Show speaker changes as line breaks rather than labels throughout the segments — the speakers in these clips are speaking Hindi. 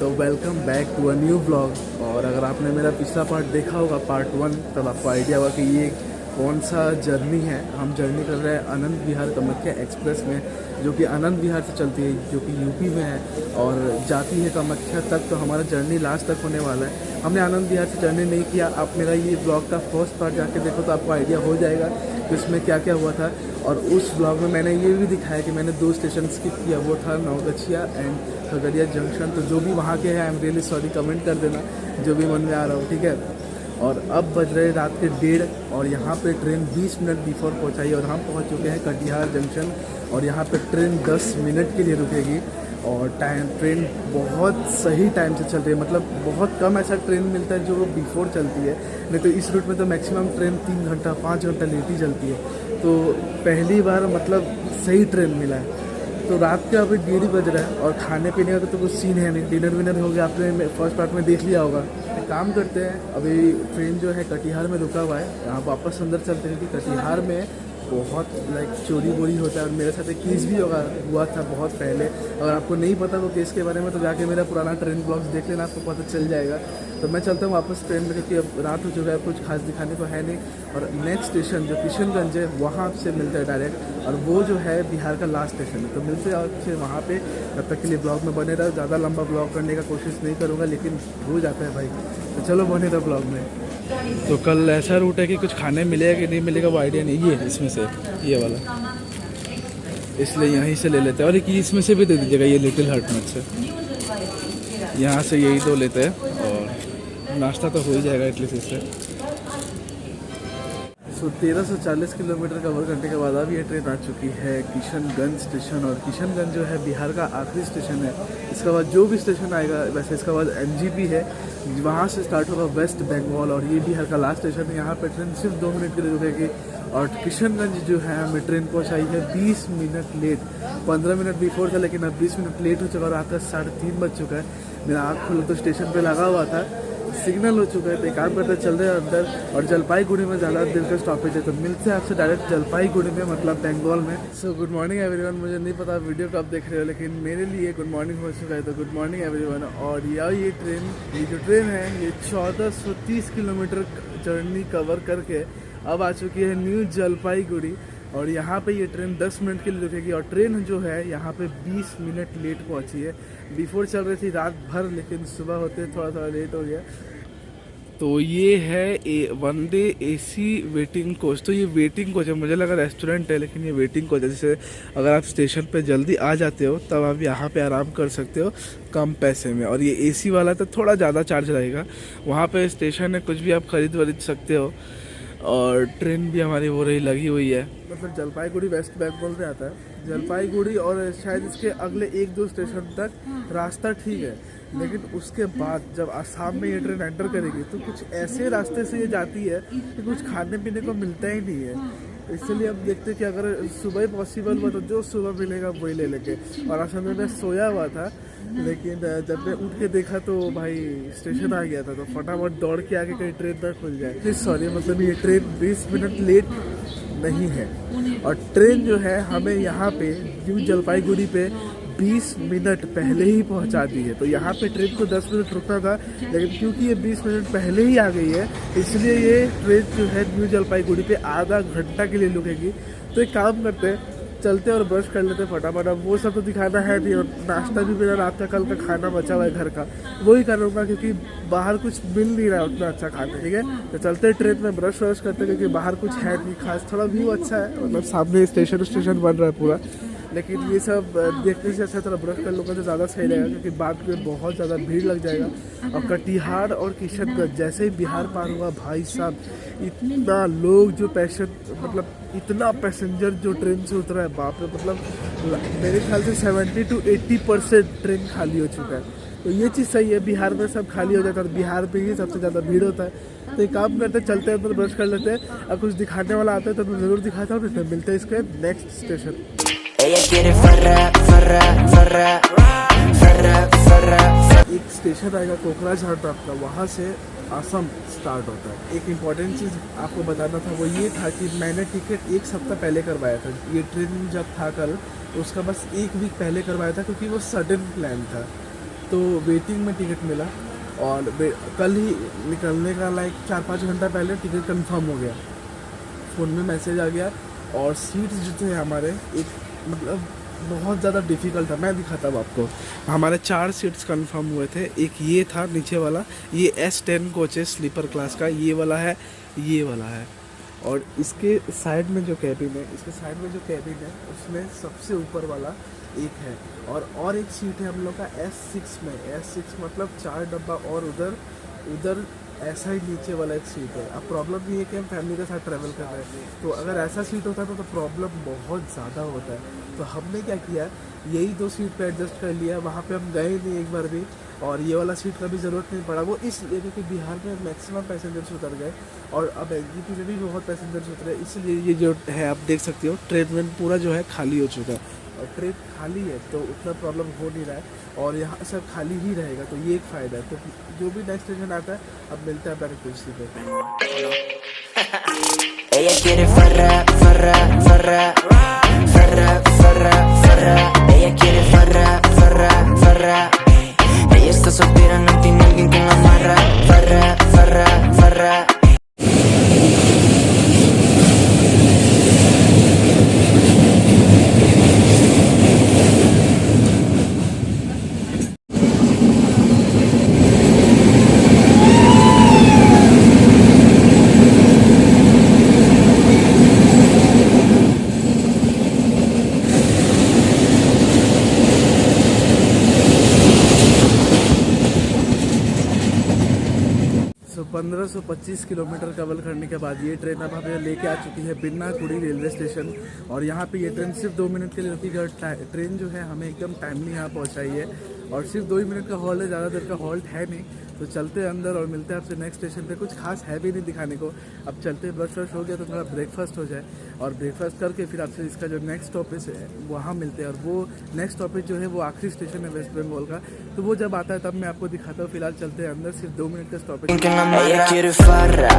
तो welcome back to a new blog. और अगर आपने मेरा पिछला पार्ट देखा होगा पार्ट 1, तब आपको आइडिया होगा कि ये कौन सा जर्नी है। हम जर्नी कर रहे हैं आनंद विहार कामाख्या एक्सप्रेस में, जो कि आनंद विहार से चलती है, जो कि यूपी में है और जाती है कामाख्या तक। तो हमारा जर्नी लास्ट तक होने वाला है। हमने आनंद विहार से जर्नी नहीं किया। आप मेरा ये ब्लॉग का फर्स्ट पार्ट जाके देखो तो आपको आइडिया हो जाएगा कि उसमें क्या क्या हुआ था। और उस ब्लॉग में मैंने ये भी दिखाया कि मैंने 2 स्टेशन स्किप किया, वो था नौगछिया एंड खगड़िया जंक्शन। तो जो भी वहाँ के हैं I am really sorry, comment कर देना जो भी मन में आ रहा हो, ठीक है। और अब बज रहे रात के 1:30 और यहाँ पे ट्रेन 20 मिनट बिफोर पहुँचाई और हम पहुँच चुके हैं कटिहार जंक्शन। और यहाँ पे ट्रेन 10 मिनट के लिए रुकेगी और ट्रेन बहुत सही टाइम से चल रही है। मतलब बहुत कम ऐसा ट्रेन मिलता है जो बिफोर चलती है, नहीं तो इस रूट में तो मैक्सिमम ट्रेन 3 घंटा 5 घंटा लेट ही चलती है। तो पहली बार मतलब सही ट्रेन मिला है। तो रात के अभी 1:30 बज रहा है और खाने पीने का तो कुछ सीन है नहीं। डिनर विनर हो गया, आपने फर्स्ट पार्ट में देख लिया होगा। एक काम करते हैं, अभी ट्रेन जो है कटिहार में रुका हुआ है, यहाँ वापस अंदर चलते हैं कि कटिहार में बहुत चोरी वोरी होता है। और मेरे साथ एक केस भी हुआ था बहुत पहले। अगर आपको नहीं पता वो केस के बारे में तो जाके मेरा पुराना ट्रेन ब्लॉग्स देख लेना, आपको पता चल जाएगा। तो मैं चलता हूँ वापस ट्रेन में, क्योंकि अब रात हो चुका है, कुछ खास दिखाने को है नहीं। और नेक्स्ट स्टेशन जो किशनगंज है वहाँ से मिलता है डायरेक्ट, और वो जो है बिहार का लास्ट स्टेशन है। तो मिलते हैं आपसे वहाँ पे। तब तक के लिए ब्लॉग में बने रहो। ज़्यादा लंबा ब्लॉग करने का कोशिश नहीं करूँगा, लेकिन हो जाता है भाई। तो चलो बने रहो ब्लॉग में। तो कल ऐसा रूट है कि कुछ खाने मिलेगा कि नहीं मिलेगा वो आइडिया नहीं। ये इसमें से ये वाला, इसलिए यहीं से ले लेते हैं। और एक इसमें से भी दे दीजिएगा, ये लिटिल हार्ट में से। यहाँ से यही 2 लेते हैं और नाश्ता तो हो ही जाएगा एटलीस्ट इससे। सो 1340 किलोमीटर कवर करने के बाद अब ये ट्रेन आ चुकी है किशनगंज स्टेशन। और किशनगंज जो है बिहार का आखिरी स्टेशन है। इसके बाद जो भी स्टेशन आएगा, वैसे इसके बाद एमजीपी है, वहाँ से स्टार्ट होगा वेस्ट बंगाल। और ये बिहार का लास्ट स्टेशन है। यहाँ पे ट्रेन सिर्फ 2 मिनट के लिए रुकेगी। और किशनगंज जो है हमें ट्रेन पहुँचाई है 20 मिनट लेट। 15 मिनट बिफोर था, लेकिन अब 20 मिनट लेट हो चुका और रात का 3:30 बज चुका है। मेरा आँख खुला तो स्टेशन पे लगा हुआ था, सिग्नल हो चुका है। तो एक काम करते चल रहे हैं अंदर। और जलपाईगुड़ी में ज़्यादा देर का स्टॉपेज है, तो मिलते हैं आपसे डायरेक्ट जलपाईगुड़ी में, मतलब बंगाल में। So good morning everyone. मुझे नहीं पता वीडियो कब देख रहे हो, लेकिन मेरे लिए गुड मॉर्निंग हो चुका है। तो गुड मॉर्निंग एवरीवन। और ये जो ट्रेन है ये 1430 किलोमीटर जर्नी कवर करके अब आ चुकी है न्यू जलपाईगुड़ी। और यहाँ पे ये ट्रेन 10 मिनट के लिए रुकेगी। और ट्रेन जो है यहाँ पे 20 मिनट लेट पहुँची है। बिफोर चल रही थी रात भर, लेकिन सुबह होते थोड़ा लेट हो गया। तो ये है वंदे एसी वेटिंग कोच। तो ये वेटिंग कोच है, मुझे लगा रेस्टोरेंट है, लेकिन ये वेटिंग कोच है। जैसे अगर आप स्टेशन पे जल्दी आ जाते हो तब आप यहाँ पे आराम कर सकते हो कम पैसे में। और ये एसी वाला तो थोड़ा ज़्यादा चार्ज रहेगा। वहाँ पे स्टेशन है, कुछ भी आप खरीद सकते हो। और ट्रेन भी हमारी वो रही लगी हुई है। मतलब जलपाईगुड़ी वेस्ट बंगाल में आता है। जलपाईगुड़ी और शायद इसके अगले 1-2 स्टेशन तक रास्ता ठीक है, लेकिन उसके बाद जब आसाम में ये ट्रेन एंटर करेगी तो कुछ ऐसे रास्ते से ये जाती है कि कुछ खाने पीने को मिलता ही नहीं है। इसलिए अब देखते कि अगर सुबह ही पॉसिबल हुआ तो जो सुबह मिलेगा वही ले लेंगे। और असल में मैं सोया हुआ था, लेकिन जब मैं उठ के देखा तो भाई स्टेशन आ गया था। तो फटाफट दौड़ के आके कहीं ट्रेन ना खुल जाए। सॉरी, मतलब ये ट्रेन 20 मिनट लेट नहीं है। और ट्रेन जो है हमें यहाँ पे न्यू जलपाईगुड़ी पे 20 मिनट पहले ही पहुंचा दी है। तो यहाँ पे ट्रेन को 10 मिनट रुकना था, लेकिन क्योंकि ये 20 मिनट पहले ही आ गई है, इसलिए ये ट्रेन जो है न्यू जलपाईगुड़ी पे आधा घंटा के लिए रुकेगी। तो एक काम करते हैं, चलते और ब्रश कर लेते फटाफट। अब वो सब तो दिखाना है नहीं। और नाश्ता भी मेरा रात का कल का खाना बचा हुआ है घर का, वही करूँगा, क्योंकि बाहर कुछ मिल नहीं रहा है उतना अच्छा खाना, ठीक है। तो चलते ट्रेन में ब्रश व्रश करते, क्योंकि बाहर कुछ है नहीं खास। थोड़ा व्यू अच्छा है, मतलब सामने स्टेशन बन रहा है पूरा, लेकिन ये सब देखने से अच्छा थोड़ा ब्रश कर लूँगा तो ज़्यादा सही रहेगा, क्योंकि बाद में बहुत ज़्यादा भीड़ लग जाएगा। और कटिहार और किशनगंज जैसे ही बिहार पार हुआ, भाई साहब इतना लोग जो मतलब इतना पैसेंजर जो ट्रेन से उतरा है, बाप रे। मतलब मेरे ख्याल से 70 to 80% ट्रेन खाली हो चुका है। तो ये चीज़ सही है, बिहार में सब खाली हो जाता है और बिहार पे ही सबसे ज़्यादा भीड़ होता है। तो एक काम करते चलते हैं, अंदर ब्रश कर लेते हैं। और कुछ दिखाने वाला आता है तो मैं ज़रूर दिखाता हूँ। तो मिलते हैं इसके नेक्स्ट स्टेशन। एक स्टेशन आएगा कोकराझार आपका, वहाँ से असम स्टार्ट होता है। एक इम्पॉर्टेंट चीज़ आपको बताना था, वो ये था कि मैंने टिकट 1 सप्ताह पहले करवाया था। ये ट्रेन जब था कल, उसका बस 1 वीक पहले करवाया था, क्योंकि वो सडन प्लान था। तो वेटिंग में टिकट मिला और कल ही निकलने का लाइक 4-5 घंटा पहले टिकट कंफर्म हो गया, फ़ोन में मैसेज आ गया। और सीट्स जो थे हमारे एक मतलब बहुत ज़्यादा डिफ़िकल्ट था। मैं दिखाता हूँ आपको, हमारे 4 सीट्स कंफर्म हुए थे। एक ये था नीचे वाला, ये S10 कोच है स्लीपर क्लास का, ये वाला है, ये वाला है। और इसके साइड में जो कैबिन है, उसमें सबसे ऊपर वाला एक है। और एक सीट है हम लोग का S6 में। S6 मतलब 4 डब्बा और उधर ऐसा ही नीचे वाला एक सीट है। अब प्रॉब्लम ये है कि हम फैमिली के साथ ट्रैवल कर रहे हैं, तो अगर ऐसा सीट होता तो प्रॉब्लम बहुत ज़्यादा होता है। तो हमने क्या किया, यही 2 सीट पे एडजस्ट कर लिया। वहाँ पे हम गए नहीं एक बार भी, और ये वाला सीट का भी ज़रूरत नहीं पड़ा। वो इसलिए क्योंकि बिहार में मैक्सिमम पैसेंजर्स उतर गए और अब NGP में भी बहुत पैसेंजर्स उतरे, इसलिए ये जो है आप देख सकते हो ट्रेन में पूरा जो है खाली हो चुका है। और ट्रेन खाली है तो उतना प्रॉब्लम हो नहीं रहा है, और यहाँ सब खाली ही रहेगा, तो ये एक फ़ायदा है। तो जो भी नेक्स्ट स्टेशन आता है अब मिलता है डायरेक्ट उसी पे।
Ella quiere farra, farra, farra, farra, farra, farra. Ella quiere farra, farra, farra. Ella está soltera, no tiene alguien que la amarra. Farra, farra, farra.
सो 1525 किलोमीटर कवर करने के बाद ये ट्रेन अब हमें लेके आ चुकी है बिन्नाकुड़ी रेलवे स्टेशन। और यहाँ पे ये ट्रेन सिर्फ 2 मिनट के लिए रुकी है। ट्रेन जो है हमें एकदम टाइमली यहाँ पहुँचाई है, और सिर्फ 2 ही मिनट का हॉल्ट है, ज़्यादा देर का हॉल्ट है नहीं। तो चलते हैं अंदर और मिलते हैं आपसे नेक्स्ट स्टेशन पे। कुछ खास है भी नहीं दिखाने को, अब चलते ब्रश व्रश हो गया तो थोड़ा ब्रेकफास्ट हो जाए, और ब्रेकफास्ट करके फिर आपसे इसका जो नेक्स्ट स्टॉपेज है वहाँ मिलते हैं। और वो नेक्स्ट स्टॉपेज जो है वो आखिरी स्टेशन है वेस्ट बंगाल का, तो वो जब आता है तब मैं आपको दिखाता हूँ। फिलहाल चलते हैं अंदर, सिर्फ 2 मिनट का stoppage.
Ella quiere farra.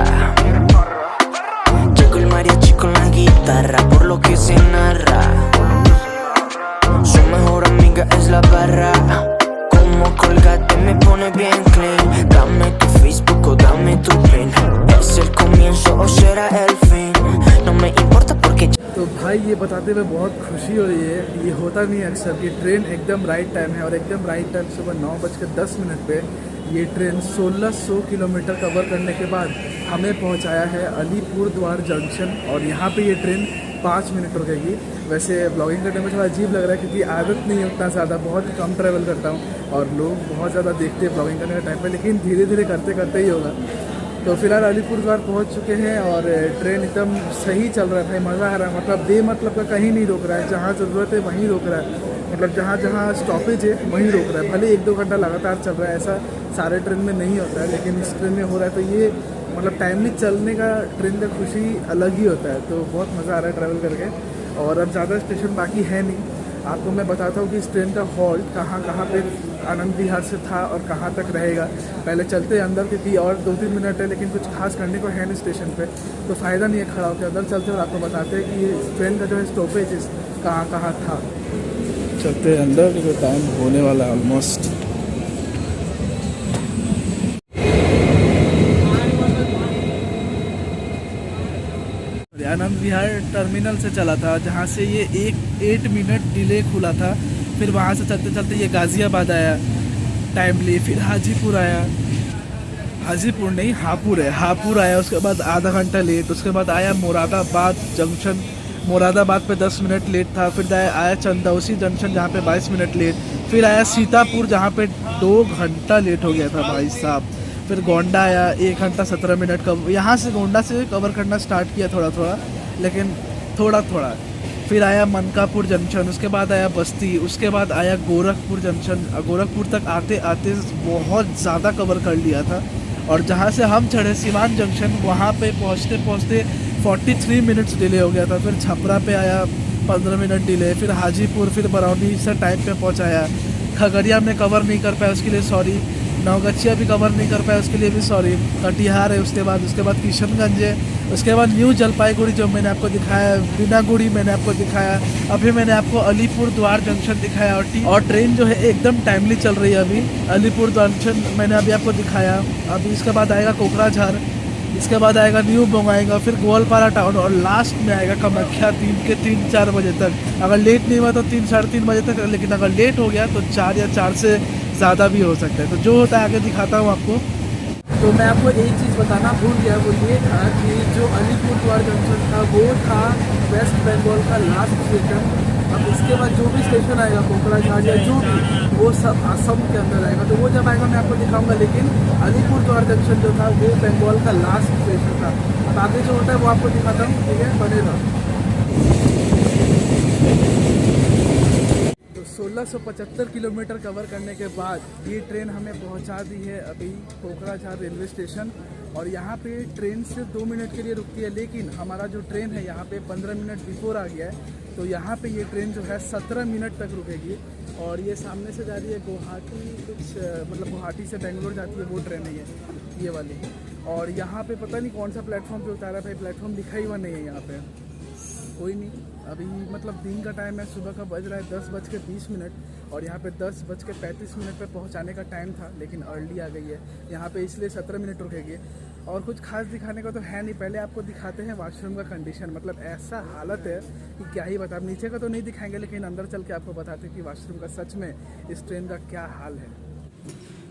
Llegó el mariachi con la guitarra, por lo que se narra. Su mejor amiga es la barra. Como Colgate me pone bien clean. Dame tu Facebook o dame tu PIN. Es el comienzo o será el fin. No me importa porque
तो भाई ये बताते हुए बहुत खुशी हो रही है, ये होता नहीं है अक्सर कि ट्रेन एकदम राइट टाइम है। और एकदम राइट टाइम सुबह 9:10 पे ये ट्रेन 1600 किलोमीटर कवर करने के बाद हमें पहुंचाया है अलीपुर द्वार जंक्शन। और यहाँ पे ये ट्रेन 5 मिनट रुकेगी। वैसे ब्लॉगिंग करने में थोड़ा अजीब लग रहा है क्योंकि आदत नहीं है उतना ज़्यादा, बहुत कम ट्रैवल करता हूँ और लोग बहुत ज़्यादा देखते हैं ब्लॉगिंग करने के टाइम पे, लेकिन धीरे धीरे करते करते ही होगा। तो फिलहाल अलीपुर द्वार पहुँच चुके हैं और ट्रेन एकदम सही चल रहा है भाई, मज़ा आ रहा है। मतलब बेमतलब का कहीं नहीं रोक रहा है, जहाँ ज़रूरत है वहीं रोक रहा है। मतलब जहाँ जहाँ स्टॉपेज है वहीं रोक रहा है। भले 1-2 घंटा लगातार चल रहा है, ऐसा सारे ट्रेन में नहीं होता है, लेकिन इस ट्रेन में हो रहा है। तो ये मतलब टाइमली चलने का ट्रेन का खुशी अलग ही होता है। तो बहुत मज़ा आ रहा है ट्रैवल करके। और अब ज़्यादा स्टेशन बाकी है नहीं, आपको मैं बताता हूँ कि इस ट्रेन का हॉल्ट कहाँ कहाँ पे आनंद विहार से था और कहाँ तक रहेगा। पहले चलते हैं अंदर क्योंकि और 2-3 मिनट है, लेकिन कुछ खास करने को है नहीं स्टेशन पे, तो फ़ायदा नहीं है खड़ा होकर। अंदर चलते और आपको बताते हैं कि ये ट्रेन का जो है स्टॉपेज कहाँ कहाँ था। चलते हैं अंदर क्योंकि टाइम होने वाला है ऑलमोस्ट। आनंद विहार टर्मिनल से चला था, जहाँ से ये 8 मिनट डिले खुला था। फिर वहाँ से चलते चलते ये गाज़ियाबाद आया टाइमली, फिर हाजीपुर आया, हाजीपुर नहीं हापुड़ है, हापुड़ आया। उसके बाद आधा घंटा लेट, उसके बाद आया मुरादाबाद जंक्शन, मुरादाबाद पे 10 मिनट लेट था। फिर आया चंदौसी जंक्शन जहाँ पे 22 मिनट लेट। फिर आया सीतापुर जहाँ पे 2 घंटा लेट हो गया था भाई साहब। फिर गोंडा आया 1 घंटा 17 मिनट का। यहाँ से गोंडा से कवर करना स्टार्ट किया थोड़ा थोड़ा, लेकिन थोड़ा थोड़ा। फिर आया मनकापुर जंक्शन, उसके बाद आया बस्ती, उसके बाद आया गोरखपुर जंक्शन। गोरखपुर तक आते आते बहुत ज़्यादा कवर कर लिया था। और जहाँ से हम चढ़े सिवान जंक्शन, वहाँ पे पहुँचते पहुँचते 43 मिनट्स डिले हो गया था। फिर छपरा पे आया 15 मिनट डिले। फिर हाजीपुर, फिर बरौनी से टाइम पे पहुँचाया। खगड़िया में कवर नहीं कर पाया, उसके लिए सॉरी। नवगछिया भी कवर नहीं कर पाया, उसके लिए भी सॉरी। कटिहार है, उसके बाद किशनगंज है, उसके बाद न्यू जलपाईगुड़ी जो मैंने आपको दिखाया, बिनागुड़ी मैंने आपको दिखाया, अभी मैंने आपको अलीपुर द्वार जंक्शन दिखाया। और ट्रेन जो है एकदम टाइमली चल रही है अभी। अलीपुर जंक्शन मैंने अभी आपको दिखाया। अभी इसके बाद आएगा कोकराझार, इसके बाद आएगा न्यू बोंगाईगांव, फिर गोलपारा टाउन और लास्ट में आएगा कामाख्या 3-4 बजे तक। अगर लेट नहीं हुआ तो 3-3:30 बजे तक, लेकिन अगर लेट हो गया तो 4 या 4 से ज़्यादा भी हो सकता है। तो जो होता है आगे दिखाता हूँ आपको। तो मैं आपको एक चीज़ बताना भूल गया, वो ये था कि जो अलीपुरद्वार जंक्शन था वो था वेस्ट बंगाल का लास्ट स्टेशन। अब इसके बाद जो भी स्टेशन आएगा कोकराझार या जो भी, वो सब असम के अंदर आएगा। तो वो जब आएगा मैं आपको दिखाऊंगा, लेकिन अलीपुरद्वार जंक्शन जो था वो बंगाल का लास्ट स्टेशन था। अब आगे जो होता है वो आपको दिखाता हूँ, ठीक है, बने रहो। तो 1675 किलोमीटर कवर करने के बाद ये ट्रेन हमें पहुंचा दी है अभी कोकराझार रेलवे स्टेशन। और यहाँ पे ट्रेन सिर्फ 2 मिनट के लिए रुकती है, लेकिन हमारा जो ट्रेन है यहाँ पे 15 मिनट बिफोर आ गया है। तो यहाँ पे ये ट्रेन जो है 17 मिनट तक रुकेगी। और ये सामने से जा रही है गुवाहाटी, कुछ मतलब गुवाहाटी से बेंगलोर जाती है वो ट्रेन है ये वाली। और यहाँ पे पता नहीं कौन सा प्लेटफॉर्म पे उतारा भाई, प्लेटफॉर्म लिखा ही हुआ नहीं है यहाँ पे, कोई नहीं। अभी मतलब दिन का टाइम है, सुबह का बज रहा है 10:20 और यहाँ पे 10:35 पे पहुँचाने का टाइम था, लेकिन अर्ली आ गई है यहाँ पे, इसलिए 17 मिनट रुकेगी। और कुछ खास दिखाने का तो है नहीं। पहले आपको दिखाते हैं वॉशरूम का कंडीशन, मतलब ऐसा हालत है कि क्या ही बता। अब नीचे का तो नहीं दिखाएंगे, लेकिन अंदर चल के आपको बताते हैं कि वॉशरूम का सच में इस ट्रेन का क्या हाल है।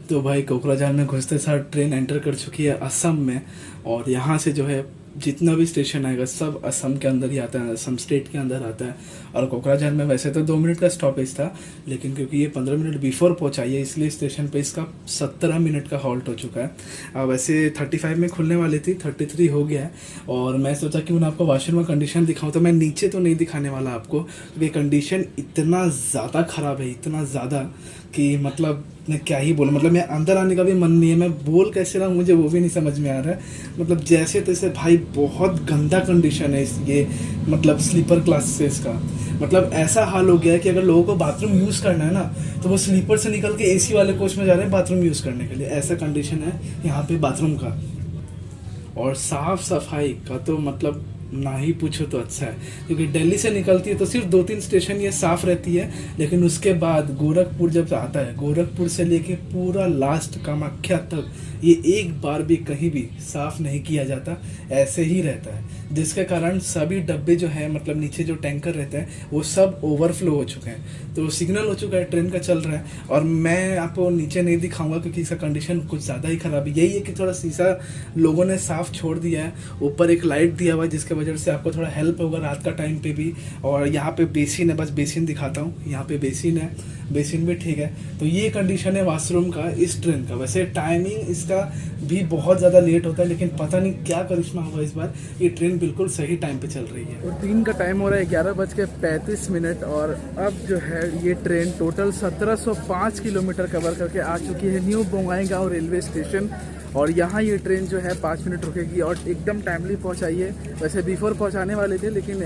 तो भाई कोकराझार में घुसते सार ट्रेन एंटर कर चुकी है असम में। और यहाँ से जो है जितना भी स्टेशन आएगा सब असम के अंदर ही आता है, असम स्टेट के अंदर आता है। और कोकराझार में वैसे तो 2 मिनट का स्टॉपेज था, लेकिन क्योंकि ये 15 मिनट बिफोर पहुंचाई है, इसलिए स्टेशन पे इसका 17 मिनट का हॉल्ट हो चुका है। वैसे 35 में खुलने वाली थी, 33 हो गया है। और मैं सोचा कि आपको वॉशरूम का कंडीशन दिखाऊं, तो मैं नीचे तो नहीं दिखाने वाला आपको, क्योंकि कंडीशन इतना ज़्यादा ख़राब है, इतना ज़्यादा कि मतलब मैं क्या ही बोलूं। मतलब मैं अंदर आने का भी मन नहीं है, मैं बोल कैसे रहा हूँ मुझे वो भी नहीं समझ में आ रहा है। मतलब जैसे तैसे भाई बहुत गंदा कंडीशन है ये, मतलब स्लीपर क्लासेस का। मतलब ऐसा हाल हो गया है कि अगर लोगों को बाथरूम यूज़ करना है ना, तो वो स्लीपर से निकल के एसी वाले कोच में जा रहे हैं बाथरूम यूज़ करने के लिए। ऐसा कंडीशन है यहाँ पे बाथरूम का। और साफ सफाई का तो मतलब ना ही पूछो तो अच्छा है, क्योंकि दिल्ली से निकलती है तो सिर्फ 2-3 स्टेशन ये साफ़ रहती है, लेकिन उसके बाद गोरखपुर जब आता है, गोरखपुर से लेके पूरा लास्ट कामाख्या तक ये एक बार भी कहीं भी साफ़ नहीं किया जाता, ऐसे ही रहता है। जिसके कारण सभी डब्बे जो है, मतलब नीचे जो टैंकर रहते हैं वो सब ओवरफ्लो हो चुके हैं। तो सिग्नल हो चुका है, ट्रेन का चल रहा है। और मैं आपको नीचे नहीं दिखाऊंगा क्योंकि इसका कंडीशन कुछ ज़्यादा ही ख़राब है। यही है कि थोड़ा शीशा लोगों ने साफ़ छोड़ दिया है, ऊपर एक लाइट दिया हुआ है जिसके वजह से आपको थोड़ा हेल्प होगा रात का टाइम पे भी। और यहाँ पे बेसिन है, बस बेसिन दिखाता हूँ, यहाँ पे बेसिन है, बेसिन भी ठीक है। तो ये कंडीशन है वॉशरूम का इस ट्रेन का। वैसे टाइमिंग इसका भी बहुत ज़्यादा लेट होता है, लेकिन पता नहीं क्या करिश्मा हुआ इस बार, ये ट्रेन बिल्कुल सही टाइम पे चल रही है। और दिन का टाइम हो रहा है 11:35 और अब जो है ये ट्रेन टोटल 1705 किलोमीटर कवर करके आ चुकी है न्यू बोंगाईगांव रेलवे स्टेशन। और यहाँ ये ट्रेन जो है 5 मिनट रुकेगी और एकदम टाइमली पहुँचाई है। वैसे बिफोर पहुँचाने वाले थे, लेकिन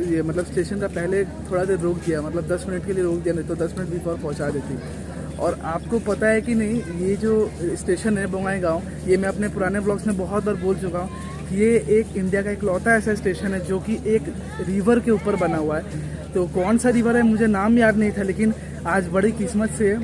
ये मतलब स्टेशन का पहले थोड़ा देर रोक दिया, मतलब 10 मिनट के लिए रोक दिया, नहीं तो 10 मिनट बिफोर पहुँचा देती। और आपको पता है कि नहीं, ये जो स्टेशन है बोंगाईगांव, ये मैं अपने पुराने ब्लॉग्स में बहुत बार बोल चुका हूँ कि ये एक इंडिया का इकलौता ऐसा स्टेशन है जो कि एक रिवर के ऊपर बना हुआ है। तो कौन सा रिवर है मुझे नाम याद नहीं था, लेकिन आज बड़ी किस्मत से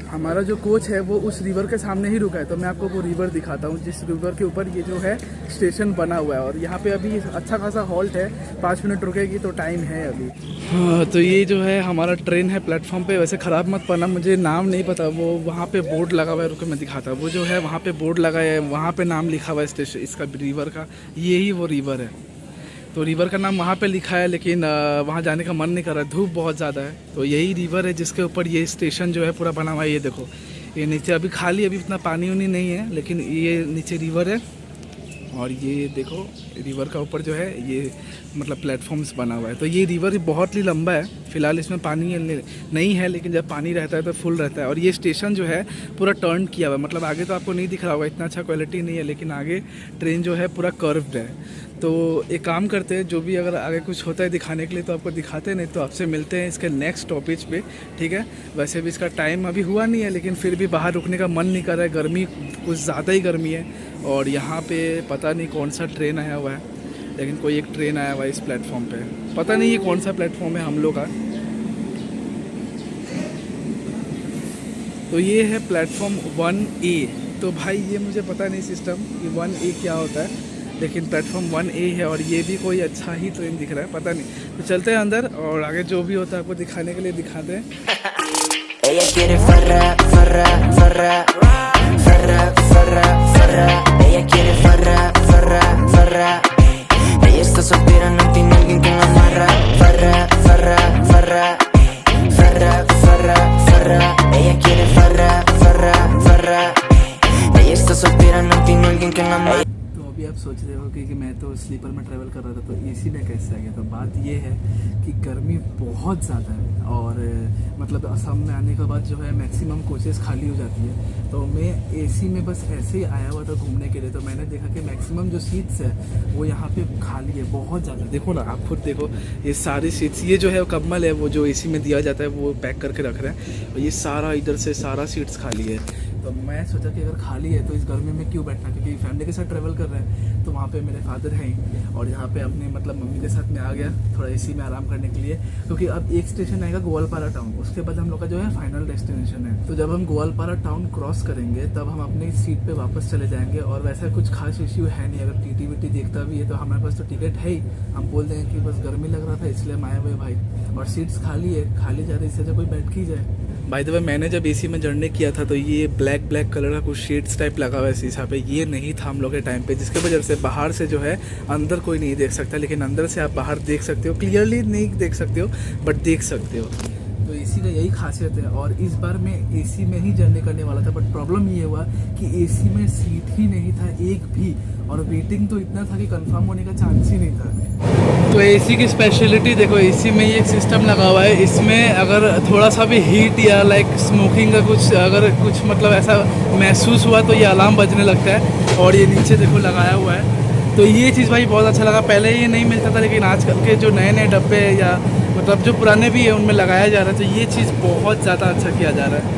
हमारा जो कोच है वो उस रिवर के सामने ही रुका है। तो मैं आपको वो रिवर दिखाता हूँ जिस रिवर के ऊपर ये जो है स्टेशन बना हुआ है। और यहाँ पे अभी अच्छा खासा हॉल्ट है, 5 मिनट रुकेगी तो टाइम है अभी। हाँ, तो ये जो है हमारा ट्रेन है प्लेटफॉर्म पे। वैसे ख़राब मत पाना, मुझे नाम नहीं पता, वो वहाँ पे बोर्ड लगा हुआ है, रुको मैं दिखाता हूँ। वो जो है वहाँ पे बोर्ड लगा है, वहाँ पे नाम लिखा हुआ है स्टेशन इसका, रिवर का, यही वो रिवर है। तो रिवर का नाम वहाँ पे लिखा है, लेकिन वहाँ जाने का मन नहीं कर रहा है, धूप बहुत ज़्यादा है। तो यही रिवर है जिसके ऊपर ये स्टेशन जो है पूरा बना हुआ है। ये देखो, ये नीचे अभी खाली, अभी इतना पानी उनी नहीं है, लेकिन ये नीचे रिवर है। और ये देखो रिवर का ऊपर जो है ये मतलब प्लेटफॉर्म्स बना हुआ है। तो ये रिवर बहुत ही लंबा है फ़िलहाल इसमें पानी नहीं है, लेकिन जब पानी रहता है तो फुल रहता है। और ये स्टेशन जो है पूरा टर्न किया हुआ है, मतलब आगे तो आपको नहीं दिख रहा होगा, इतना अच्छा क्वालिटी नहीं है, लेकिन आगे ट्रेन जो है पूरा कर्व्ड है। तो एक काम करते हैं, जो भी अगर आगे कुछ होता है दिखाने के लिए तो आपको दिखाते हैं, नहीं तो आपसे मिलते हैं इसके नेक्स्ट स्टॉपेज पे, ठीक है। वैसे भी इसका टाइम अभी हुआ नहीं है, लेकिन फिर भी बाहर रुकने का मन नहीं कर रहा है, गर्मी कुछ ज़्यादा ही गर्मी है। और यहाँ पे पता नहीं कौन सा ट्रेन आया हुआ है, लेकिन कोई एक ट्रेन आया हुआ है इस प्लेटफॉर्म पे, पता नहीं ये कौन सा प्लेटफॉर्म है हम लोग का। तो ये है प्लेटफॉर्म 1A। तो भाई ये मुझे पता नहीं सिस्टम कि 1A क्या होता है, लेकिन प्लेटफॉर्म 1A है और ये भी कोई अच्छा ही ट्रेन दिख रहा है, पता नहीं। तो चलते हैं अंदर और आगे जो भी होता है आपको दिखाने के लिए दिखाते हैं।
Ella quiere farra, farra, farra, farra, farra, farra. Ella quiere farra, farra, farra. Ella está soltera, no tiene alguien que la amarra. Farra, farra, farra, farra, farra, farra. Ella quiere farra, farra, farra. Ella está soltera, no tiene alguien que la amarra.
तो अभी आप सोच रहे हो कि मैं तो स्लीपर में ट्रैवल कर रहा था तो एसी में कैसे आ गया। तो बात ये है कि गर्मी बहुत ज़्यादा है और मतलब असम में आने के बाद जो है मैक्सिमम कोचेस खाली हो जाती है। तो मैं एसी में बस ऐसे ही आया हुआ था घूमने के लिए, तो मैंने देखा कि मैक्सिमम जो सीट्स है वो यहाँ पे खाली है बहुत ज़्यादा। देखो ना, आप खुद देखो, ये सारी सीट्स, ये जो है कम्बल है वो जो एसी में दिया जाता है वो पैक करके रख रहे हैं, और ये सारा इधर से सारा सीट्स खाली है। तो मैं सोचा कि अगर खाली है तो इस गर्मी में क्यों बैठना, क्योंकि फैमिली के साथ ट्रैवल कर रहे हैं। तो वहाँ पे मेरे फादर हैं और यहाँ पे अपने मतलब मम्मी के साथ में आ गया थोड़ा एसी में आराम करने के लिए, क्योंकि अब एक स्टेशन आएगा गोवालपारा टाउन, उसके बाद हम लोग का जो है फाइनल डेस्टिनेशन है। तो जब हम गोवालपारा टाउन क्रॉस करेंगे तब हम अपनी सीट पे वापस चले जाएंगे। और वैसा कुछ खास इश्यू है नहीं, अगर टीटी वीटी देखता भी है तो हमारे पास तो टिकट है ही, हम बोल देंगे कि बस गर्मी लग रहा था इसलिए हम आए हुए भाई, और सीट्स खाली है, खाली जा रही, इससे जब कोई बैठ ही जाए। बाय द वे मैंने जब एसी में जर्नी किया था तो ये ब्लैक कलर का कुछ शेड्स टाइप लगा हुआ है शीशा पे, ये नहीं था हम लोग के टाइम पे, जिसके वजह से बाहर से जो है अंदर कोई नहीं देख सकता, लेकिन अंदर से आप बाहर देख सकते हो, क्लियरली नहीं देख सकते हो बट देख सकते हो। तो एसी का यही खासियत है। और इस बार मैं एसी में ही जर्नी करने वाला था, बट प्रॉब्लम ये हुआ कि एसी में सीट ही नहीं था एक भी, और वेटिंग तो इतना था कि कंफर्म होने का चांस ही नहीं था। तो एसी की स्पेशलिटी देखो, एसी में ये एक सिस्टम लगा हुआ है, इसमें अगर थोड़ा सा भी हीट या लाइक स्मोकिंग का कुछ अगर कुछ मतलब ऐसा महसूस हुआ तो ये अलार्म बजने लगता है। और ये नीचे देखो लगाया हुआ है, तो ये चीज़ भाई बहुत अच्छा लगा। पहले ये नहीं मिलता था, लेकिन आजकल के जो नए डब्बे या मतलब जो पुराने भी है उनमें लगाया जा रहा है, तो ये चीज़ बहुत ज़्यादा अच्छा किया जा रहा है।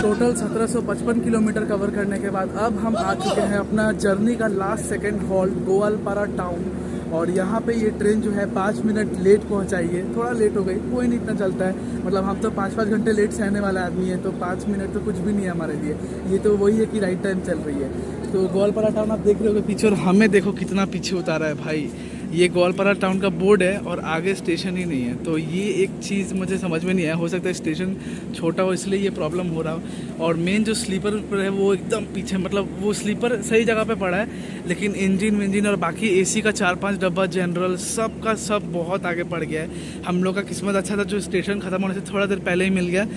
टोटल 1755 किलोमीटर कवर करने के बाद अब हम आ चुके हैं अपना जर्नी का last second halt Goalpara town. और यहाँ पे ये ट्रेन जो है 5 मिनट लेट पहुँचाई है, थोड़ा लेट हो गई, कोई नहीं, इतना चलता है, मतलब हम तो 5-5 घंटे लेट से आने वाला आदमी है, तो 5 मिनट तो कुछ भी नहीं है हमारे लिए। ये तो वही है कि राइट टाइम चल रही है। तो गोवालपारा टाउन आप देख रहे हो पीछे, और हमें देखो कितना पीछे उतारा है भाई। ये गोवालपारा टाउन का बोर्ड है और आगे स्टेशन ही नहीं है, तो ये एक चीज़ मुझे समझ में नहीं आया। हो सकता है स्टेशन छोटा हो इसलिए ये प्रॉब्लम हो रहा हो। और मेन जो स्लीपर पर है वो एकदम पीछे, मतलब वो स्लीपर सही जगह पे पड़ा है, लेकिन इंजन और बाकी एसी का 4-5 डब्बा जनरल सब का सब बहुत आगे पड़ गया है। हम लोग का किस्मत अच्छा था जो स्टेशन ख़त्म होने से थोड़ा देर पहले ही मिल गया,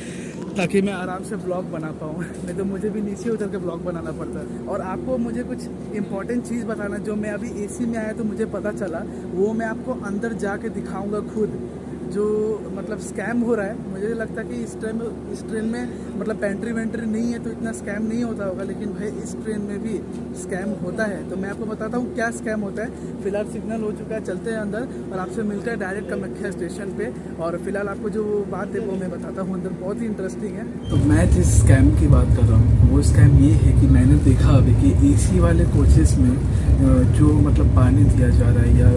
ताकि मैं आराम से व्लॉग बना पाऊँ, नहीं तो मुझे भी नीचे उतर के व्लॉग बनाना पड़ता है। और आपको मुझे कुछ इंपॉर्टेंट चीज़ बताना, जो मैं अभी एसी में आया तो मुझे पता चला, वो मैं आपको अंदर जाके दिखाऊंगा खुद। जो मतलब स्कैम हो रहा है, मुझे लगता है कि इस ट्रेन में मतलब पेंट्री वेंट्री नहीं है तो इतना स्कैम नहीं होता होगा, लेकिन भाई इस ट्रेन में भी स्कैम होता है। तो मैं आपको बताता हूँ क्या स्कैम होता है। फिलहाल सिग्नल हो चुका है, चलते हैं अंदर और आपसे मिलते हैं डायरेक्ट कामाख्या स्टेशन पे। और फिलहाल आपको जो बात है वो मैं बताता हूँ अंदर, बहुत ही इंटरेस्टिंग है। तो मैं जिस स्कैम की बात कर रहा हूँ वो स्कैम ये है कि मैंने देखा अभी कि एसी वाले कोचेस में जो मतलब पानी दिया जा रहा है या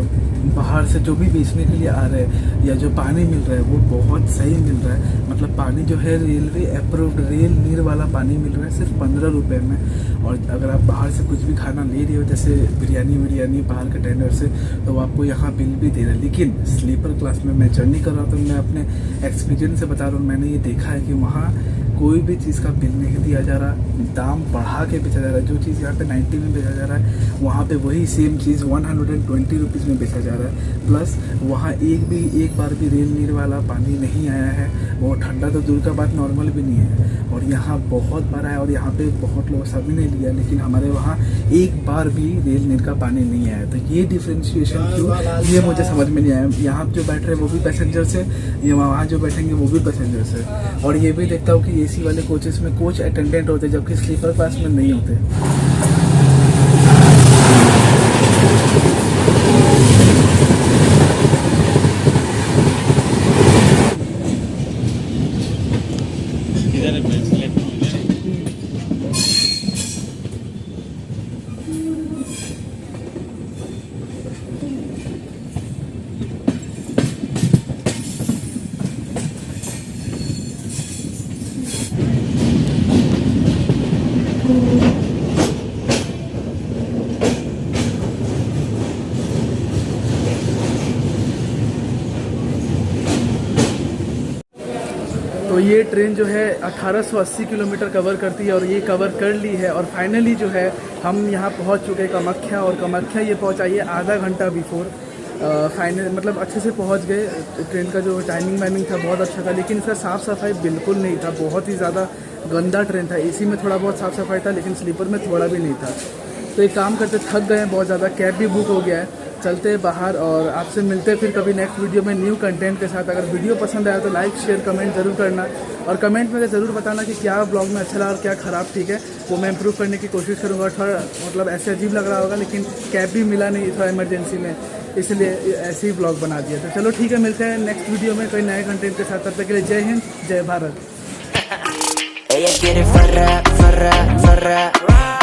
बाहर से जो भी बेचने के लिए आ रहा है या जो पानी मिल रहा है वो बहुत सही मिल रहा है। मतलब पानी जो है रेलवे अप्रूव्ड रेल नीर वाला पानी मिल रहा है सिर्फ 15 रुपये में। और अगर आप बाहर से कुछ भी खाना ले रहे हो जैसे बिरयानी बाहर के टेंडर से, तो वो आपको यहाँ बिल भी दे रहा है। लेकिन स्लीपर क्लास में मैं जर्नी कर रहा हूँ तो मैं अपने एक्सपीरियंस से बता रहा हूँ, मैंने ये देखा है कि वहाँ कोई भी चीज़ का बिल नहीं दिया जा रहा, दाम बढ़ा के बेचा जा रहा है। जो चीज़ यहाँ पे 90 में बेचा जा रहा है वहाँ पे वही सेम चीज़ 120 रुपीज़ में बेचा जा रहा है। प्लस वहाँ एक बार भी रेल नीर वाला पानी नहीं आया है, वो ठंडा तो दूर का बात नॉर्मल भी नहीं है। और यहाँ बहुत बार आया और यहाँ पे बहुत लोग सभी ने लिया, लेकिन हमारे वहाँ एक बार भी रेल नीर का पानी नहीं आया। तो ये डिफ्रेंशिएशन क्यों, ये मुझे समझ में नहीं आया। यहाँ जो बैठ रहे हैं वो भी पैसेंजर्स है, ये वहाँ जो बैठेंगे वो भी पैसेंजर्स है। और ये भी देखता हूँ कि एसी वाले कोचेस में कोच अटेंडेंट होते जबकि स्लीपर क्लास में नहीं होते। तो ये ट्रेन जो है 1880 किलोमीटर कवर करती है और ये कवर कर ली है। और फाइनली जो है हम यहाँ पहुँच चुके हैं कामाख्या, और कामाख्या ये पहुँचाइए आधा घंटा बिफोर फाइनल, मतलब अच्छे से पहुँच गए। ट्रेन का जो टाइमिंग वाइमिंग था बहुत अच्छा था, लेकिन इसका साफ़ सफाई बिल्कुल नहीं था, बहुत ही ज़्यादा गंदा ट्रेन था। एसी में थोड़ा बहुत साफ़ सफाई था लेकिन स्लीपर में थोड़ा भी नहीं था। तो एक काम करते, थक गए हैं बहुत ज़्यादा, कैब भी बुक हो गया है, चलते हैं बाहर और आपसे मिलते हैं फिर कभी नेक्स्ट वीडियो में न्यू कंटेंट के साथ। अगर वीडियो पसंद आया तो लाइक शेयर कमेंट ज़रूर करना, और कमेंट में ज़रूर बताना कि क्या ब्लॉग में अच्छा लगा और क्या ख़राब। ठीक है, वो मैं इंप्रूव करने की कोशिश करूँगा। थोड़ा मतलब ऐसे अजीब लग रहा होगा, लेकिन कैब भी मिला नहीं थोड़ा इमरजेंसी में, इसलिए ऐसे ही ब्लॉग बना दिया। तो चलो ठीक है, मिलते हैं नेक्स्ट वीडियो में कोई नए कंटेंट के साथ। तब तक के लिए जय हिंद, जय Bharat.
Ella quiere farra, farra, farra.